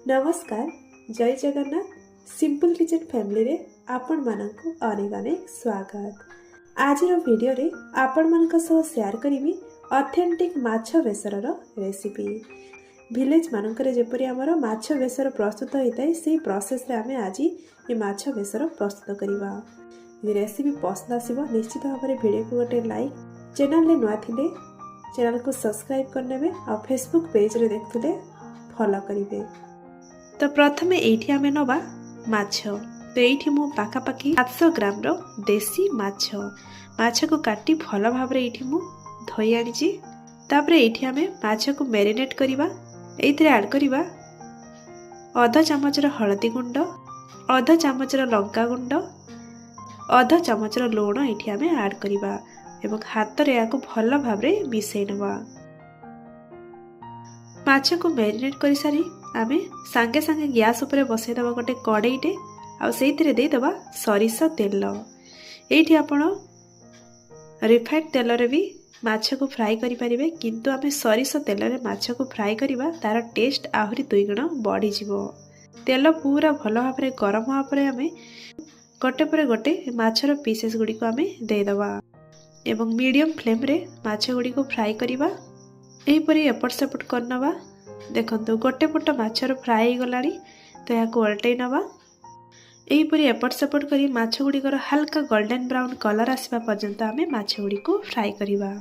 नमस्कार जय Jagannath simple kitchen family रे आपण मानकु अनेक अनेक स्वागत। आज वीडियो रे आपण मानक सह शेयर करिवि ऑथेंटिक माछ बेसर रेसिपी। विलेज मानकरे जेपरि हमर माछ बेसर प्रस्तुत होइताय सेही प्रोसेस रे आमे आज ए माछ बेसर प्रस्तुत करिवा। रेसिपी पसंद आसीबो निश्चित भाव में वीडियो को गोटे लाइक, चैनल रे नुआ थिले चैनल को सब्सक्राइब करनेबे और फेसबुक पेज रे देखथुले फॉलो करिवे। तो प्रथमे एठी आमे नबा माछ। तो एठी मु पाखापाखी 700 ग्राम रो देसी माछ को काटी भल भाव रे एठी मु धोई आनिची। तापरे एठी आमे माछ को मैरिनेट करिबा। एथिरे ऐड करिबा आधा चामच रो हळदी गुंड, आधा चामच रो लंका गुंड, आधा चामच रो लूण एठी आमे ऐड करिबा एवं हाथ रे याको भल भाव रे मिसै नबा। माछ को मैरिनेट करि सारी आमे सांगे सांगे गैस उपरे बसै दबा गोटे कड़ाईटे आ सेइथिरे दे दबा सरिष तेल। एठी आपण रिफाइंड तेल रे भी माछ को फ्राई करि परिबे, किंतु आमे सरिष तेल रे माछ को फ्राई करिबा तार टेस्ट आहुरी 2 गुण बढ़ी जिवो। तेल पूरा भल भाव रे गरम होआ परे आमे गोटे परे गोटे माछर पीसेस गुडी को आमे दे दबा एवं मीडियम फ्लेम रे माछ गुडी को फ्राई करिबा। एही परी एपट सेपट करनबा। देखंतु गोटे पट माछर फ्राई गलानी तो याको उल्टै नबा। एही परी एपट सेपट करी माछ गुडी को हल्का गोल्डन ब्राउन कलर आसीबा पर्यंत आमे माछ गुडी को फ्राई करिबा।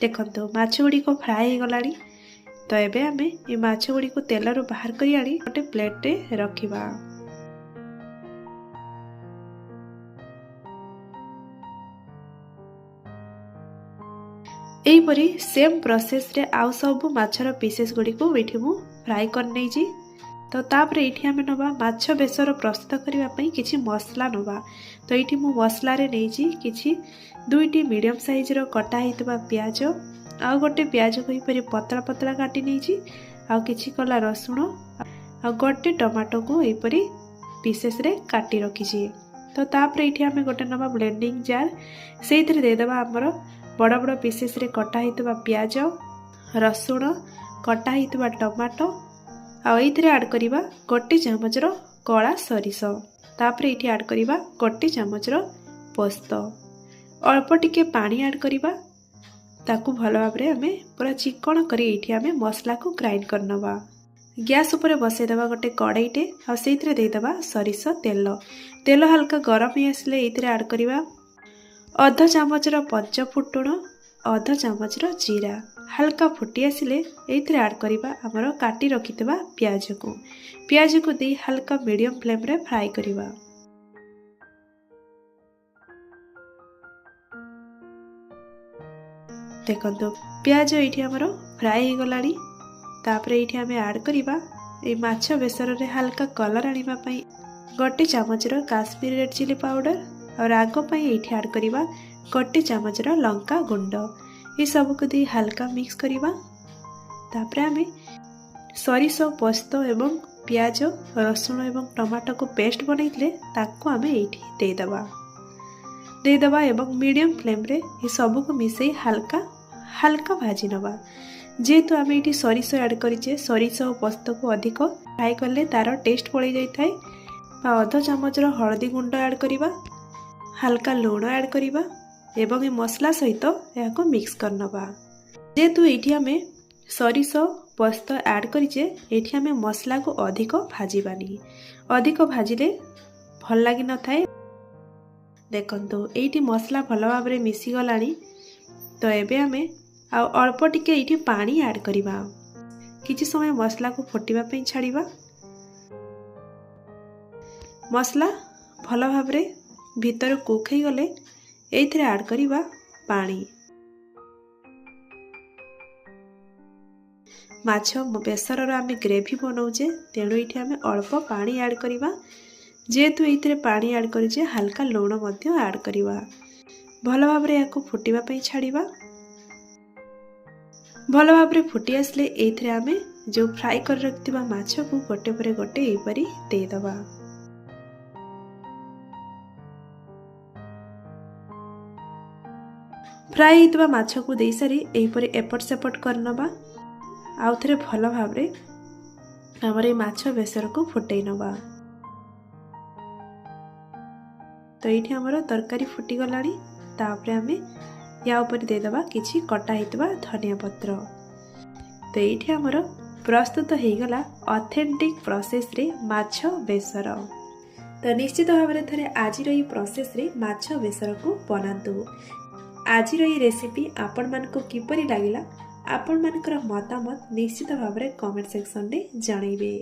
देखंतु माछ गुडी को फ्राई गलानी तो एबे आमे ए माछ गुडी को तेल रो बाहर करी आनी गोटे प्लेट रे रखिबा। एही परी सेम प्रोसेस रे आउ सब माछर पीसेस गुडी को एठी मु फ्राई कर नै जी। तो तापरे एठी आमे नबा माछ बेसर प्रस्तुत करिवा पई किछि मसला नबा। तो एठी मु मसला रे नै जी किछि 2टी मीडियम साइज रो कटा हितबा प्याज आ गोटे प्याज को परी पतला पतला काटी नै जी आ किछि कला रसुण आ गोटे टमाटो को ए परी पीसेस रे काटी रखी जी। तो तापरे एठी आमे गोटे नबा ब्लेंडिंग जार सेइथिरे दे देबा हमरो बड़ बड़ पीसेस रे कटा हितबा प्याज, रसुण, कटा हितबा टमाटो आ एथिरे ऐड करिबा गोटे चामच रो कला सरिष। तापरे एठी ऐड करिबा गोटे चामच रो पोस्त, अल्प टिके पानी ऐड करिबा। ताकू भल भाव रे हमें पूरा चिकन करी एठी हमें मसला को ग्राइंड करनबा। गैस ऊपर बसै दबा गोटे कड़ाईटे आ सेइथिरे दे दबा सरिष तेल। तेल हल्का गरम ही आसले एथिरे ऐड करिबा आधा चामच रो पंच फुटुण, आधा चामच रो जीरा। हल्का फुटी आसिले एथिरे ऐड करिबा हमरो काटी रखितबा प्याज को दे हल्का मीडियम फ्लेम रे फ्राई करिबा। देखंतु प्याज एठी हमरो फ्राई हो गलानी। तापरे एठी हमें ऐड करिबा ए माछ बेसर रे हल्का कलर आनिबा पई गोटे चामच रो काश्मीरी रेड चिली पाउडर और राग पई एठी ऐड करिबा गोटे चामच रो लंका गुंड। ए सब को दे हल्का मिक्स करिबा। तापरे हमें सरिष, पोस्त एवं प्याज, रसुण एवं टमाटो को पेस्ट बनैले ताको हमें एठी दे दबा एवं मीडियम फ्लेम रे ये सब को मिसई हल्का हल्का भाजी नबा। जेहेतु आम ये सरिष ऐड करिचे सरिष और पोस्त को अधिक फ्राई कले तार टेस्ट पड़े जाए थाए। आधा चामच रो हळदी गुंड ऐड करिबा, हल्का लूण ऐड करिबा एवं ये मसला सहित याको मिक्स करनबा। जेहेतु एठी आमे सरिष पोस्त ऐड करिचे एठी आमे मसला को अधिक भाजीबानी, अधिक भाजिले भल लागि न थाए। देखंतु एठी मसला भल भाव रे मिसी गलानी। तो एबे हमें अल्प टिके एठी पानी ऐड करिबा। किछि समय मसला को फुटिबा पई छाड़िबा। मसला भल भाव रे भीतर कुक हे गले एथिरे ऐड करिबा पानी। माछ बेसर रो आमे ग्रेवी बनाउचे तेणु एठी हमें अल्प पानी ऐड करिबा। जेहेतु एथिरे पानी ऐड करिचे हल्का लूण मध्य ऐड करिबा। भल भाव रे याको फुटिबा पई छाड़िबा। भल भाव रे फुटी आसले एथिरे आमे जो फ्राई कर रखिबा माछ को गोटे परे गोटे ए परी दे दबा। फ्राए होइतबा माछ को दे सारी एहीपरि एपट सेपट करनबा आउ थरे भल भाबरे हमर ए माछ बेसर को फुटै नबा। तो ये आमर तरकारी फुटी गलानी तापरे आमे या ऊपर दे दबा किछि कटा हितबा धनिया पत्र। तो ये आमर प्रस्तुत हो गला ऑथेंटिक प्रोसेस रे माछ बेसर। तो निश्चित भाव में थरे आज प्रोसेस रे माछ बेसर को बनातु। आज रेसिपी आपण मान को किपरि लागिला आपण मानकर मतामत निश्चित भाव में कमेंट सेक्शन रे जणाइबे।